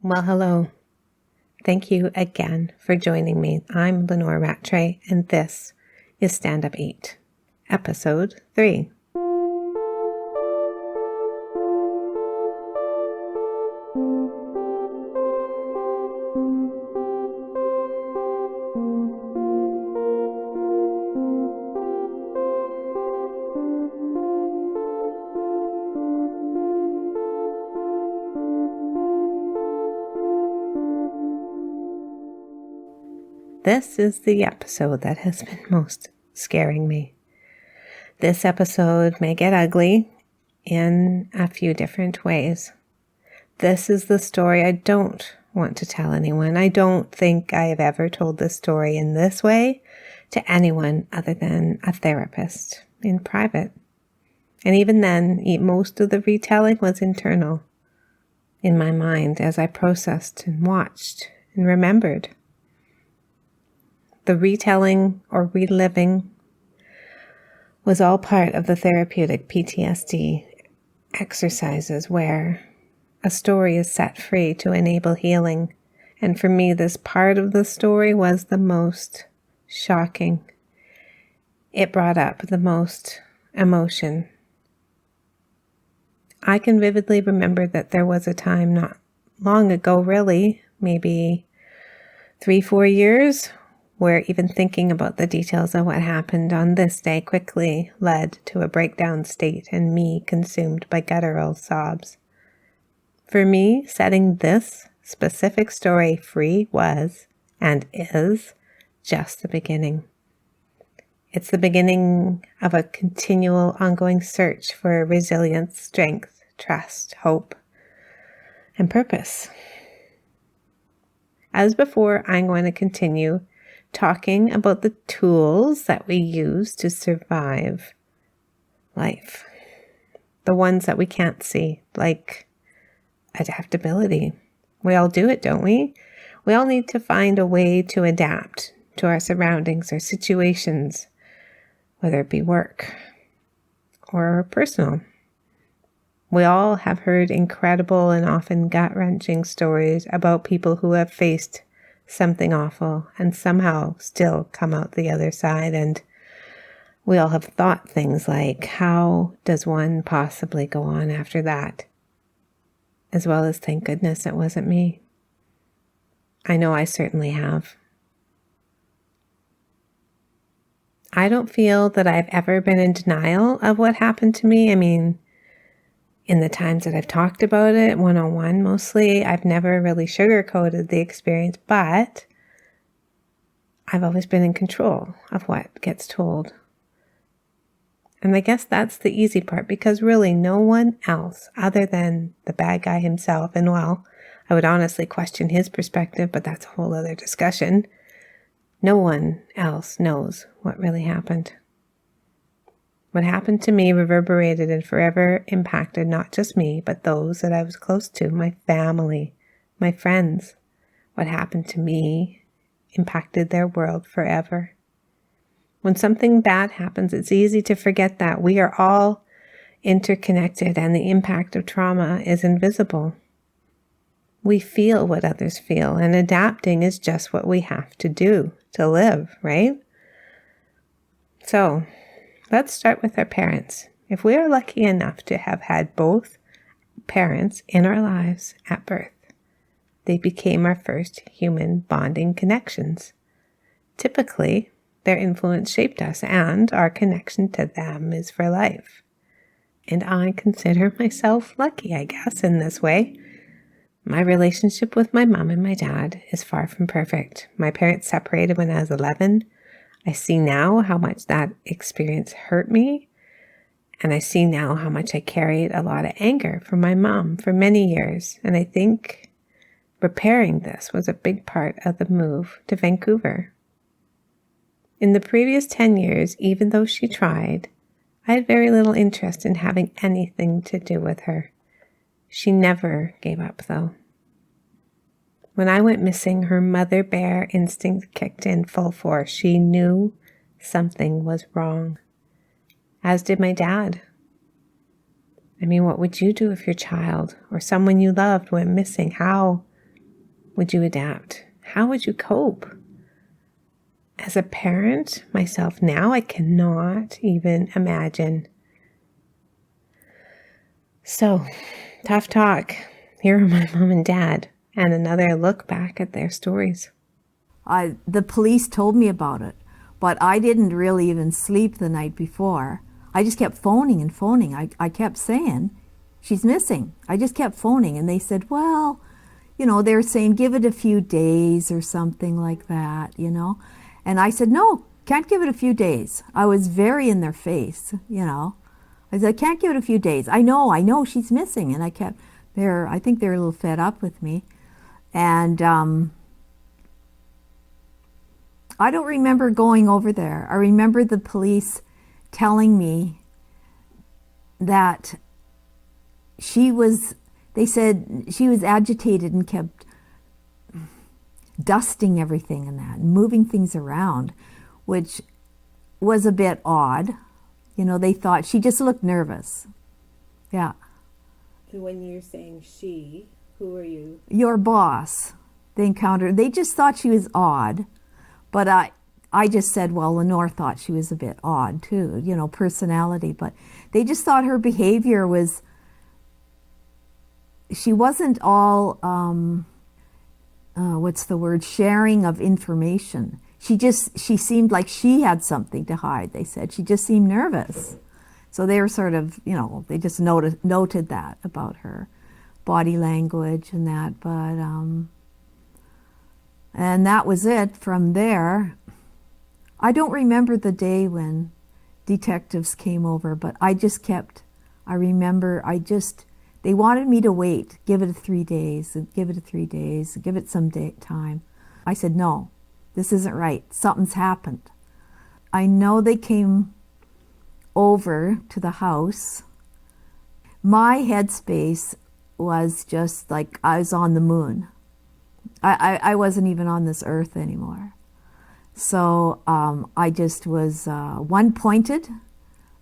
Well, hello. Thank you again for joining me. I'm Lenore Rattray, and this is Stand Up 8, Episode 3. This is the episode that has been most scaring me. This episode may get ugly in a few different ways. This is the story I don't want to tell anyone. I don't think I have ever told this story in this way to anyone other than a therapist in private. And even then, most of the retelling was internal in my mind as I processed and watched and remembered. The retelling or reliving was all part of the therapeutic PTSD exercises where a story is set free to enable healing. And for me, this part of the story was the most shocking. It brought up the most emotion. I can vividly remember that there was a time not long ago, really, maybe 3-4 years, where even thinking about the details of what happened on this day quickly led to a breakdown state and me consumed by guttural sobs. For me, setting this specific story free was, and is, just the beginning. It's the beginning of a continual, ongoing search for resilience, strength, trust, hope, and purpose. As before, I'm going to continue talking about the tools that we use to survive life. The ones that we can't see, like adaptability. We all do it, don't we? We all need to find a way to adapt to our surroundings or situations, whether it be work or personal. We all have heard incredible and often gut-wrenching stories about people who have faced something awful and somehow still come out the other side. And we all have thought things like, how does one possibly go on after that? As well as, thank goodness it wasn't me. I know I certainly have. I don't feel that I've ever been in denial of what happened to me. I mean, in the times that I've talked about it, one-on-one mostly, I've never really sugarcoated the experience, but I've always been in control of what gets told. And I guess that's the easy part, because really no one else other than the bad guy himself, and well, I would honestly question his perspective, but that's a whole other discussion. No one else knows what really happened. What happened to me reverberated and forever impacted not just me, but those that I was close to, my family, my friends. What happened to me impacted their world forever. When something bad happens, it's easy to forget that we are all interconnected and the impact of trauma is invisible. We feel what others feel, and adapting is just what we have to do to live, right? So, let's start with our parents. If we are lucky enough to have had both parents in our lives at birth, they became our first human bonding connections. Typically, their influence shaped us, and our connection to them is for life. And I consider myself lucky, I guess, in this way. My relationship with my mom and my dad is far from perfect. My parents separated when I was 11. I see now how much that experience hurt me, and I see now how much I carried a lot of anger from my mom for many years, and I think repairing this was a big part of the move to Vancouver. In the previous 10 years, even though she tried, I had very little interest in having anything to do with her. She never gave up, though. When I went missing, her mother bear instinct kicked in full force. She knew something was wrong, as did my dad. I mean, what would you do if your child or someone you loved went missing? How would you adapt? How would you cope? As a parent myself now, I cannot even imagine. So, tough talk. Here are my mom and dad, and another look back at their stories. The police told me about it, but I didn't really even sleep the night before. I just kept phoning and phoning. I kept saying, she's missing. I just kept phoning, and they said, well, you know, they're saying give it a few days or something like that, you know. And I said, no, can't give it a few days. I was very in their face, you know. I said, I can't give it a few days. I know she's missing. And I think they're a little fed up with me. And I don't remember going over there. I remember the police telling me that they said she was agitated and kept dusting everything and that, and moving things around, which was a bit odd. You know, they thought she just looked nervous. Yeah. So when you're saying she, who are you? Your boss. They just thought she was odd. But I just said, well, Lenore thought she was a bit odd too, you know, personality. But they just thought her behavior was, she wasn't all, sharing of information. She seemed like she had something to hide, they said. She just seemed nervous. So they were sort of, you know, they just noted that about her body language and that. But, and that was it. From there, I don't remember the day when detectives came over, but they wanted me to wait, give it 3 days, give it some time. I said, no, this isn't right. Something's happened. I know they came over to the house. My headspace was just like I was on the moon. I wasn't even on this earth anymore. So I just was one pointed,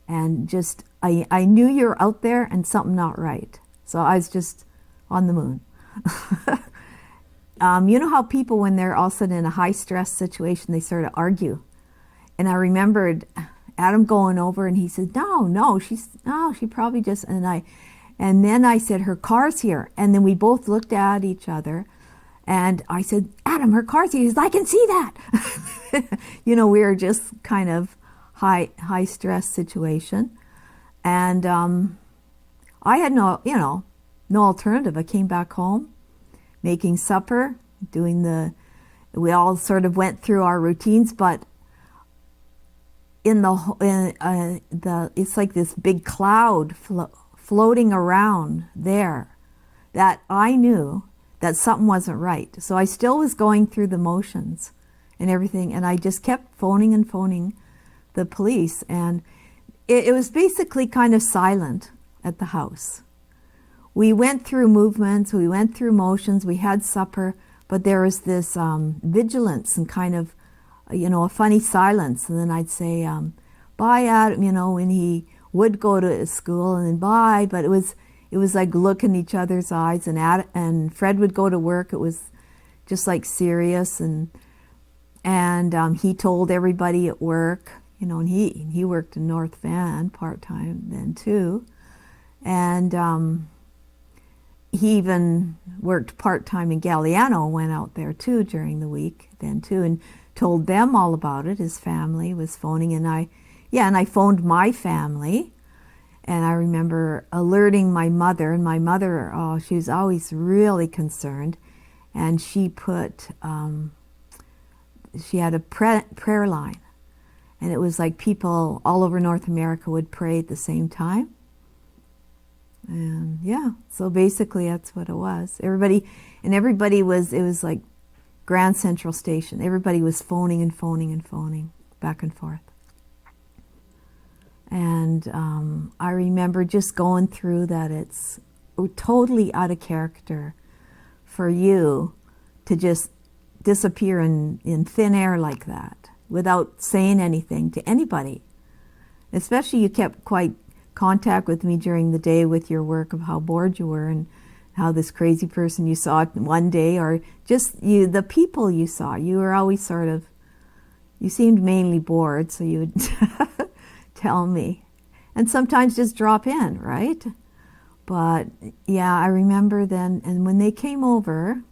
and just I knew you were out there and something not right. So I was just on the moon. You know how people, when they're all of a sudden in a high stress situation, they sort of argue. And I remembered Adam going over, and he said, no, she probably just, and then I said, her car's here. And then we both looked at each other, and I said, Adam, her car's here. He says, I can see that. You know, we were just kind of high stress situation. And I had no alternative. I came back home, making supper, we all sort of went through our routines, but it's like this big cloud floating around there that I knew that something wasn't right. So I still was going through the motions and everything, and I just kept phoning the police, and it was basically kind of silent at the house. We went through movements, we went through motions, we had supper, but there was this vigilance and kind of, a funny silence. And then I'd say, bye, Adam, when he would go to school, and then bye, but it was like look in each other's eyes, and Fred would go to work. It was just like serious, and he told everybody at work, and he worked in North Van part-time then too. And he even worked part-time in Galliano, went out there too during the week then too, and told them all about it. His family was phoning, and I phoned my family, and I remember alerting my mother, and my mother, she was always really concerned, and she put, she had a prayer line, and it was like people all over North America would pray at the same time. And so basically that's what it was. Everybody was, it was like Grand Central Station. Everybody was phoning and phoning and phoning back and forth. And I remember just going through that. It's totally out of character for you to just disappear in thin air like that without saying anything to anybody. Especially you kept quite contact with me during the day with your work of how bored you were, and how this crazy person you saw one day, or just the people you saw. You were always you seemed mainly bored, so you would tell me. And sometimes just drop in, right? But yeah, I remember then, and when they came over,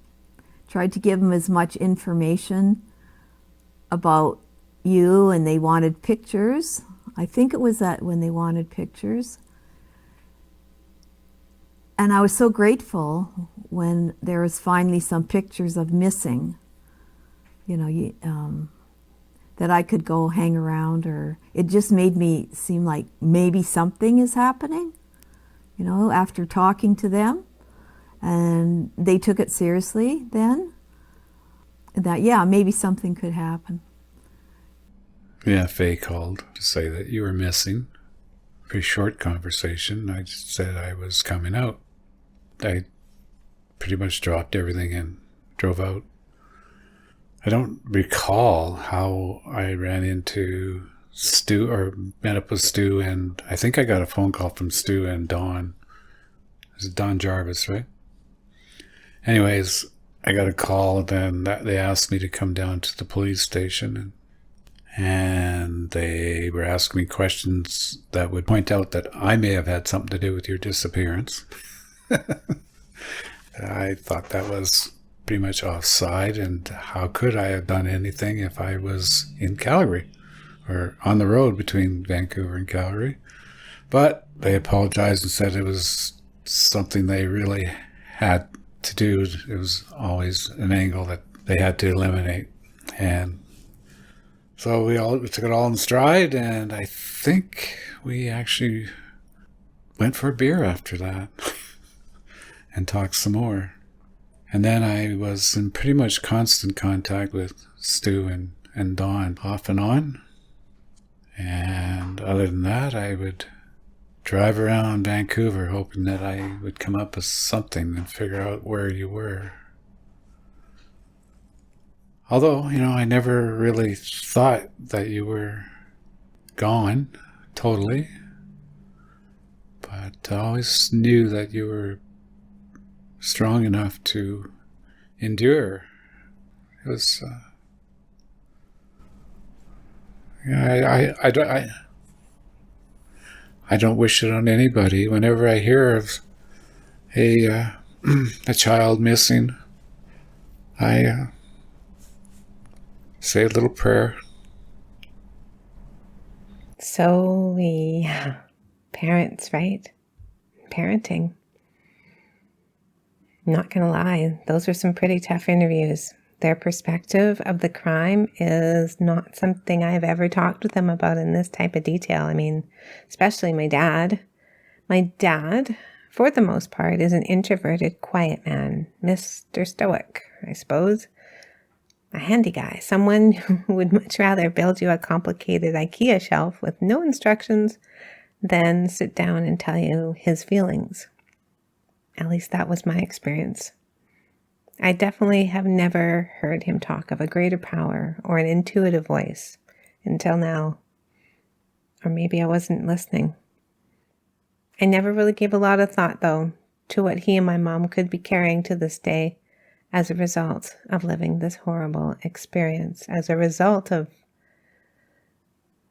tried to give them as much information about you, and they wanted pictures. I think it was that when they wanted pictures. And I was so grateful when there was finally some pictures of missing, that I could go hang around, or it just made me seem like maybe something is happening, after talking to them. And they took it seriously then, that, yeah, maybe something could happen. Yeah, Faye called to say that you were missing. Very short conversation. I just said I was coming out. I pretty much dropped everything and drove out. I don't recall how I ran into Stu, or met up with Stu, and I think I got a phone call from Stu and Dawn. Is it Don Jarvis, right? Anyways, I got a call, and then they asked me to come down to the police station, and they were asking me questions that would point out that I may have had something to do with your disappearance. I thought that was pretty much offside, and how could I have done anything if I was in Calgary or on the road between Vancouver and Calgary? But they apologized and said it was something they really had to do. It was always an angle that they had to eliminate. And so we took it all in stride, and I think we actually went for a beer after that and talked some more. And then I was in pretty much constant contact with Stu and Dawn off and on. And other than that, I would drive around Vancouver hoping that I would come up with something and figure out where you were. Although, I never really thought that you were gone totally. But I always knew that you were strong enough to endure. It was, I don't wish it on anybody. Whenever I hear of a child missing, I say a little prayer. So parents, right? Parenting. Not gonna lie, those were some pretty tough interviews. Their perspective of the crime is not something I've ever talked with them about in this type of detail. I mean, especially my dad. My dad, for the most part, is an introverted, quiet man. Mr. Stoic, I suppose. A handy guy. Someone who would much rather build you a complicated IKEA shelf with no instructions than sit down and tell you his feelings. At least that was my experience. I definitely have never heard him talk of a greater power or an intuitive voice until now. Or maybe I wasn't listening. I never really gave a lot of thought, though, to what he and my mom could be carrying to this day as a result of living this horrible experience, as a result of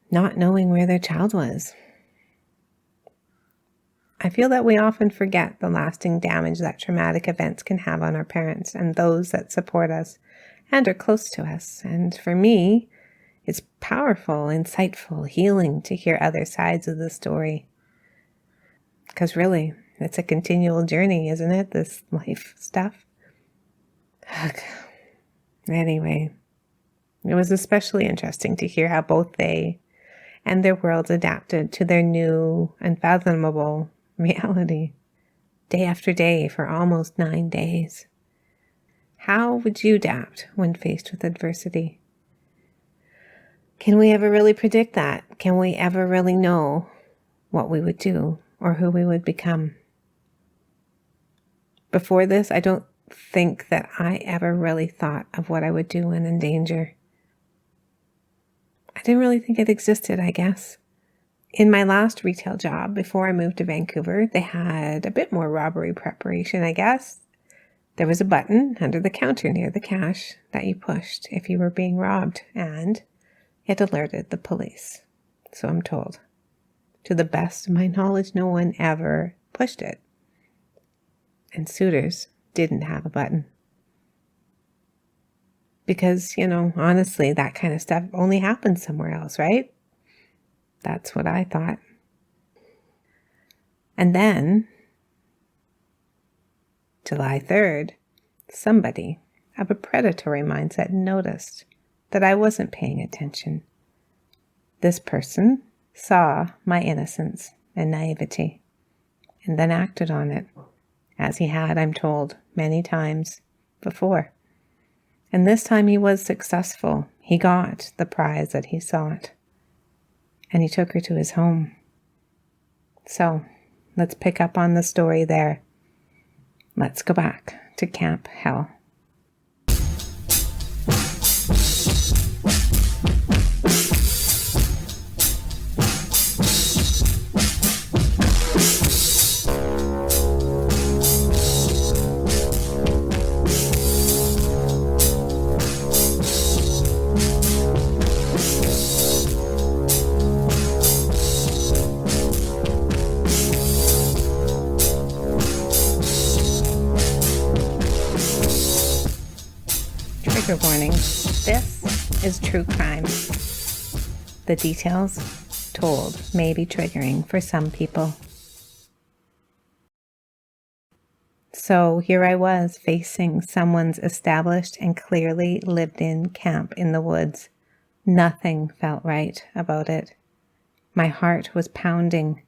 not knowing where their child was. I feel that we often forget the lasting damage that traumatic events can have on our parents and those that support us and are close to us. And for me, it's powerful, insightful, healing to hear other sides of the story. Because really, it's a continual journey, isn't it? This life stuff. Anyway, it was especially interesting to hear how both they and their worlds adapted to their new, unfathomable reality, day after day for almost 9 days. How would you adapt when faced with adversity? Can we ever really predict that? Can we ever really know what we would do or who we would become? Before this, I don't think that I ever really thought of what I would do when in danger. I didn't really think it existed, I guess. In my last retail job, before I moved to Vancouver, they had a bit more robbery preparation, I guess. There was a button under the counter near the cash that you pushed if you were being robbed, and it alerted the police. So I'm told. To the best of my knowledge, no one ever pushed it. And suitors didn't have a button. Because, honestly, that kind of stuff only happens somewhere else, right? That's what I thought. And then, July 3rd, somebody of a predatory mindset noticed that I wasn't paying attention. This person saw my innocence and naivety and then acted on it, as he had, I'm told, many times before. And this time he was successful. He got the prize that he sought. And he took her to his home. So, let's pick up on the story there. Let's go back to Camp Hell. Trigger warning. This is true crime. The details told may be triggering for some people. So here I was facing someone's established and clearly lived in camp in the woods. Nothing felt right about it. My heart was pounding.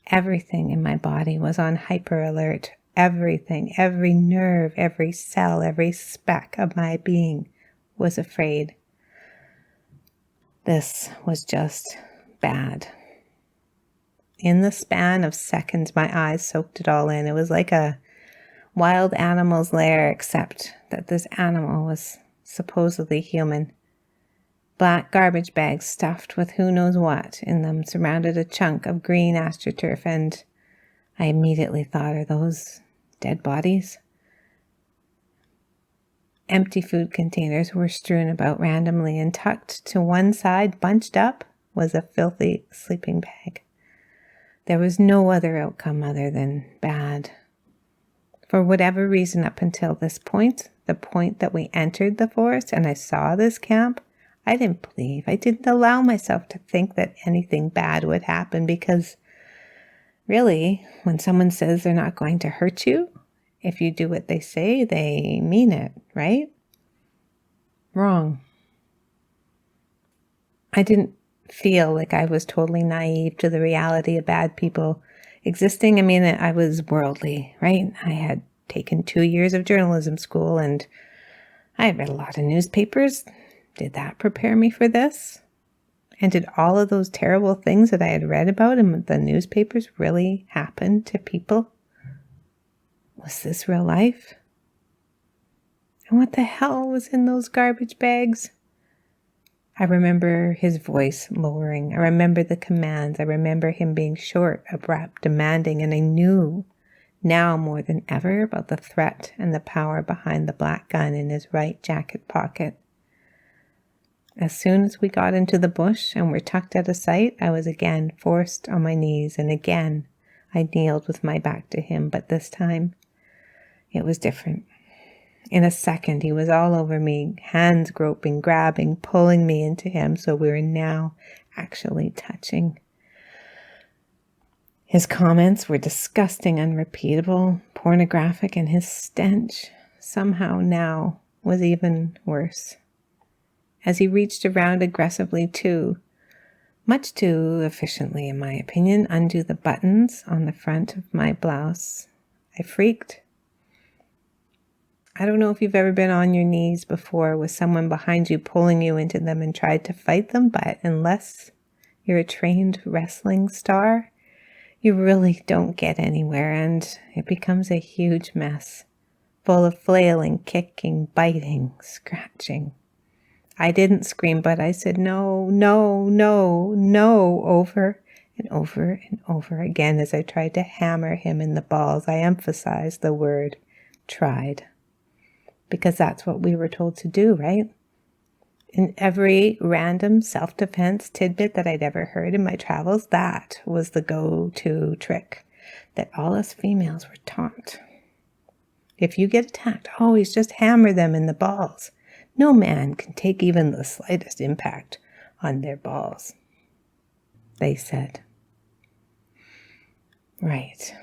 Everything in my body was on hyper alert. Everything, every nerve, every cell, every speck of my being was afraid. This was just bad. In the span of seconds, my eyes soaked it all in. It was like a wild animal's lair, except that this animal was supposedly human. Black garbage bags stuffed with who knows what in them surrounded a chunk of green astroturf, and I immediately thought, are those dead bodies? Empty food containers were strewn about randomly, and tucked to one side, bunched up, was a filthy sleeping bag. There was no other outcome other than bad. For whatever reason, up until this point, the point that we entered the forest and I saw this camp, I didn't believe. I didn't allow myself to think that anything bad would happen, because really, when someone says they're not going to hurt you, if you do what they say, they mean it, right? Wrong. I didn't feel like I was totally naive to the reality of bad people existing. I mean, I was worldly, right? I had taken 2 years of journalism school, and I had read a lot of newspapers. Did that prepare me for this? And did all of those terrible things that I had read about in the newspapers really happen to people? Was this real life? And what the hell was in those garbage bags? I remember his voice lowering. I remember the commands. I remember him being short, abrupt, demanding, and I knew now more than ever about the threat and the power behind the black gun in his right jacket pocket. As soon as we got into the bush and were tucked out of sight, I was again forced on my knees, and again I kneeled with my back to him, but this time it was different. In a second, he was all over me, hands groping, grabbing, pulling me into him, so we were now actually touching. His comments were disgusting, unrepeatable, pornographic, and his stench somehow now was even worse. As he reached around aggressively to, much too efficiently in my opinion, undo the buttons on the front of my blouse, I freaked. I don't know if you've ever been on your knees before with someone behind you pulling you into them and tried to fight them, but unless you're a trained wrestling star, you really don't get anywhere, and it becomes a huge mess, full of flailing, kicking, biting, scratching. I didn't scream, but I said no, no, no, no over And over again, as I tried to hammer him in the balls, I emphasized the word tried. Because that's what we were told to do, right? In every random self-defense tidbit that I'd ever heard in my travels, that was the go-to trick that all us females were taught. If you get attacked, always just hammer them in the balls. No man can take even the slightest impact on their balls, they said. Right.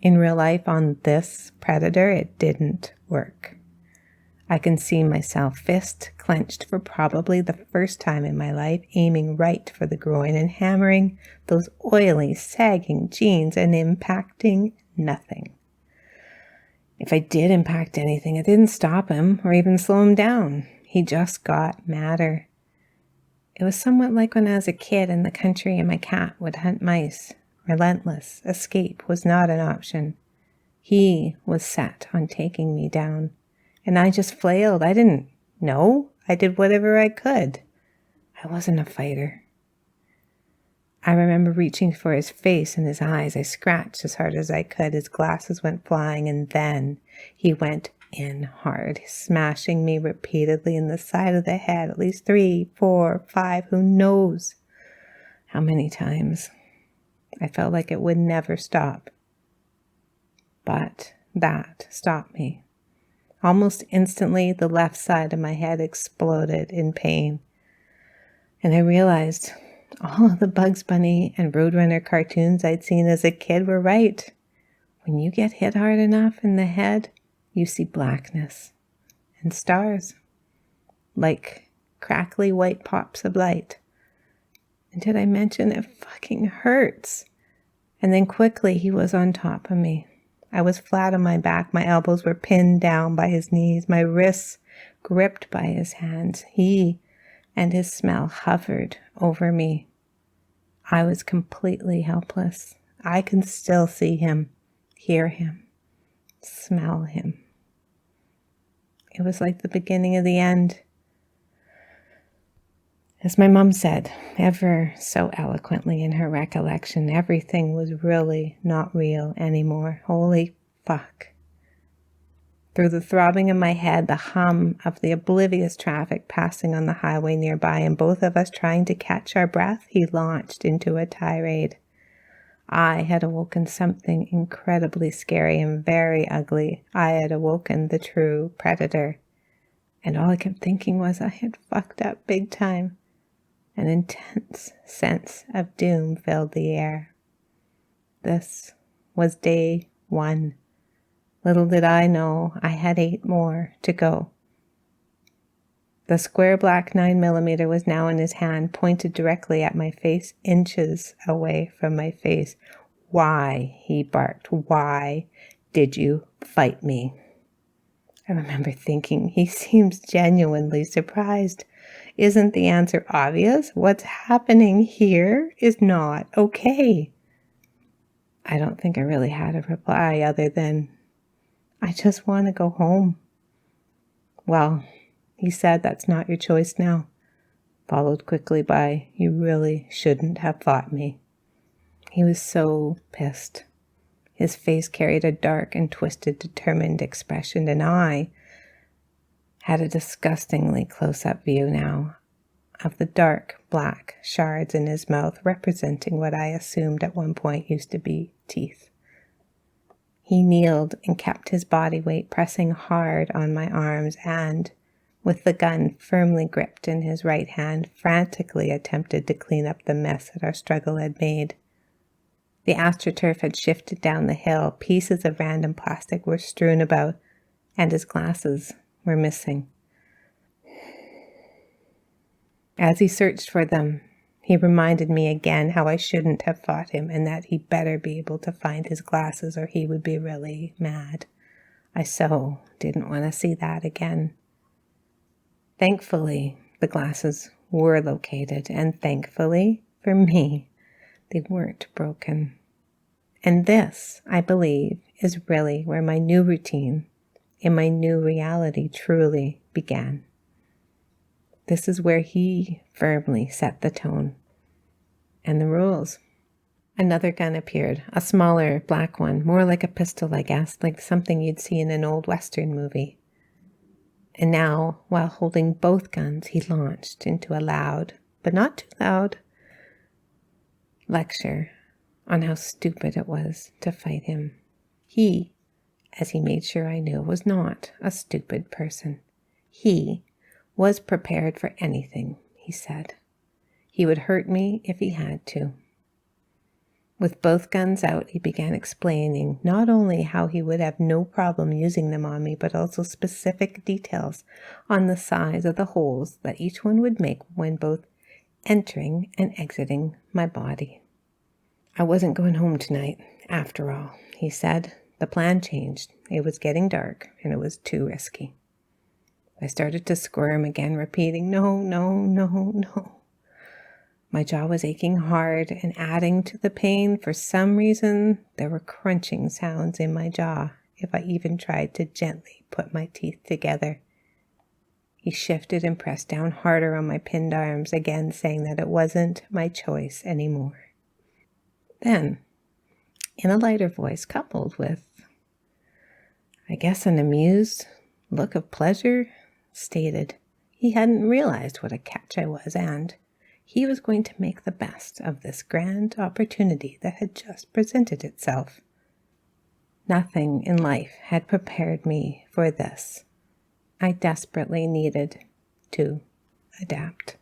In real life, on this predator, it didn't work. I can see myself, fist clenched for probably the first time in my life, aiming right for the groin and hammering those oily, sagging jeans and impacting nothing. If I did impact anything, it didn't stop him or even slow him down. He just got madder. It was somewhat like when I was a kid in the country and my cat would hunt mice. Relentless escape was not an option. He was set on taking me down. And I just flailed. I didn't know. I did whatever I could. I wasn't a fighter. I remember reaching for his face and his eyes. I scratched as hard as I could. His glasses went flying, and then he went in hard, smashing me repeatedly in the side of the head, at least 3, 4, 5, who knows how many times. I felt like it would never stop. But that stopped me. Almost instantly, the left side of my head exploded in pain. And I realized all of the Bugs Bunny and Roadrunner cartoons I'd seen as a kid were right. When you get hit hard enough in the head, you see blackness and stars, like crackly white pops of light. And did I mention it fucking hurts? And then quickly he was on top of me. I was flat on my back. My elbows were pinned down by his knees, my wrists gripped by his hands. He and his smell hovered over me. I was completely helpless. I can still see him, hear him, smell him. It was like the beginning of the end. As my mom said, ever so eloquently in her recollection, everything was really not real anymore. Holy fuck. Through the throbbing in my head, the hum of the oblivious traffic passing on the highway nearby, and both of us trying to catch our breath, he launched into a tirade. I had awoken something incredibly scary and very ugly. I had awoken the true predator. And all I kept thinking was I had fucked up big time. An intense sense of doom filled the air. This was day 1. Little did I know I had 8 more to go. The square black 9mm was now in his hand, pointed directly at my face, inches away from my face. Why, he barked, why did you fight me? I remember thinking, he seems genuinely surprised. Isn't the answer obvious? What's happening here is not okay. I don't think I really had a reply other than, I just want to go home. Well, he said, that's not your choice now. Followed quickly by, you really shouldn't have fought me. He was so pissed. His face carried a dark and twisted, determined expression, and I had a disgustingly close-up view now of the dark black shards in his mouth, representing what I assumed at one point used to be teeth. He kneeled and kept his body weight pressing hard on my arms and, with the gun firmly gripped in his right hand, frantically attempted to clean up the mess that our struggle had made. The AstroTurf had shifted down the hill, pieces of random plastic were strewn about, and his glasses were missing. As he searched for them, he reminded me again how I shouldn't have fought him and that he better be able to find his glasses or he would be really mad. I so didn't want to see that again. Thankfully, the glasses were located, and thankfully, for me, they weren't broken. And this, I believe, is really where my new routine in my new reality truly began. This is where he firmly set the tone. and the rules. Another gun appeared, a smaller black one, more like a pistol, I guess, like something you'd see in an old Western movie. And now, while holding both guns, he launched into a loud, but not too loud, lecture on how stupid it was to fight him. He, as he made sure I knew, was not a stupid person. He was prepared for anything, he said. He would hurt me if he had to. With both guns out, he began explaining not only how he would have no problem using them on me, but also specific details on the size of the holes that each one would make when both entering and exiting my body. I wasn't going home tonight, after all, he said. The plan changed. It was getting dark, and it was too risky. I started to squirm again, repeating, no, no, no, no. My jaw was aching hard, and adding to the pain, for some reason, there were crunching sounds in my jaw if I even tried to gently put my teeth together. He shifted and pressed down harder on my pinned arms, again saying that it wasn't my choice anymore. Then, in a lighter voice, coupled with, I guess, an amused look of pleasure, stated he hadn't realized what a catch I was, and he was going to make the best of this grand opportunity that had just presented itself. Nothing in life had prepared me for this. I desperately needed to adapt.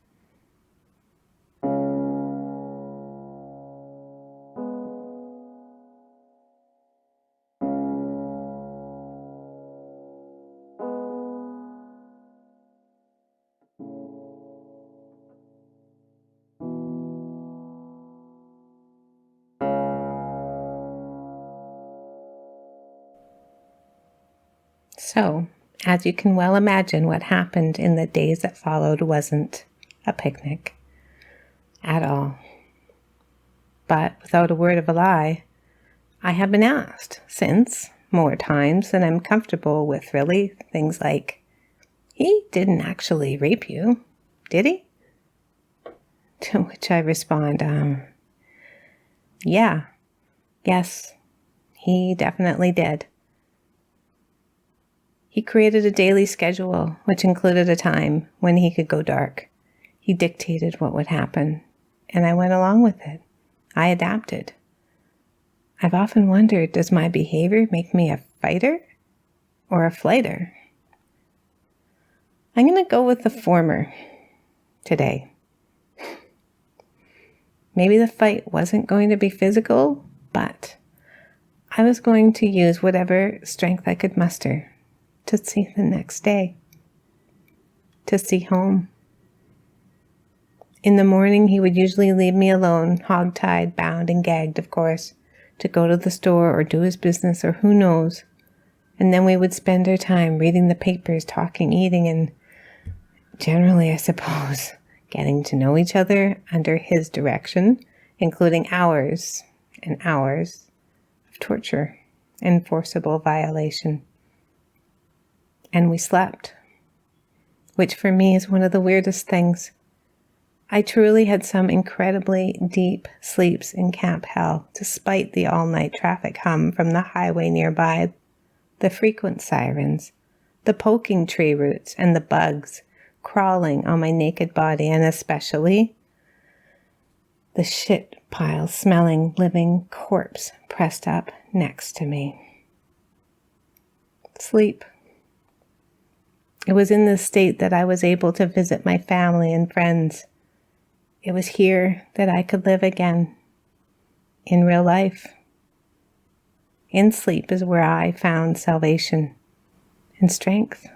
So, as you can well imagine, what happened in the days that followed wasn't a picnic at all. But without a word of a lie, I have been asked since more times than I'm comfortable with, really. Things like, he didn't actually rape you, did he? To which I respond, yes, he definitely did. He created a daily schedule, which included a time when he could go dark. He dictated what would happen, and I went along with it. I adapted. I've often wondered, does my behavior make me a fighter or a flighter? I'm going to go with the former today. Maybe the fight wasn't going to be physical, but I was going to use whatever strength I could muster to see the next day, to see home. In the morning, he would usually leave me alone, hog-tied, bound and gagged, of course, to go to the store or do his business or who knows. And then we would spend our time reading the papers, talking, eating, and generally, I suppose, getting to know each other under his direction, including hours and hours of torture and forcible violation. And we slept, which for me is one of the weirdest things. I truly had some incredibly deep sleeps in Camp Hell, despite the all-night traffic hum from the highway nearby, the frequent sirens, the poking tree roots, and the bugs crawling on my naked body, and especially the shit pile smelling living corpse pressed up next to me. Sleep. It was in this state that I was able to visit my family and friends. It was here that I could live again, in real life. In sleep is where I found salvation and strength.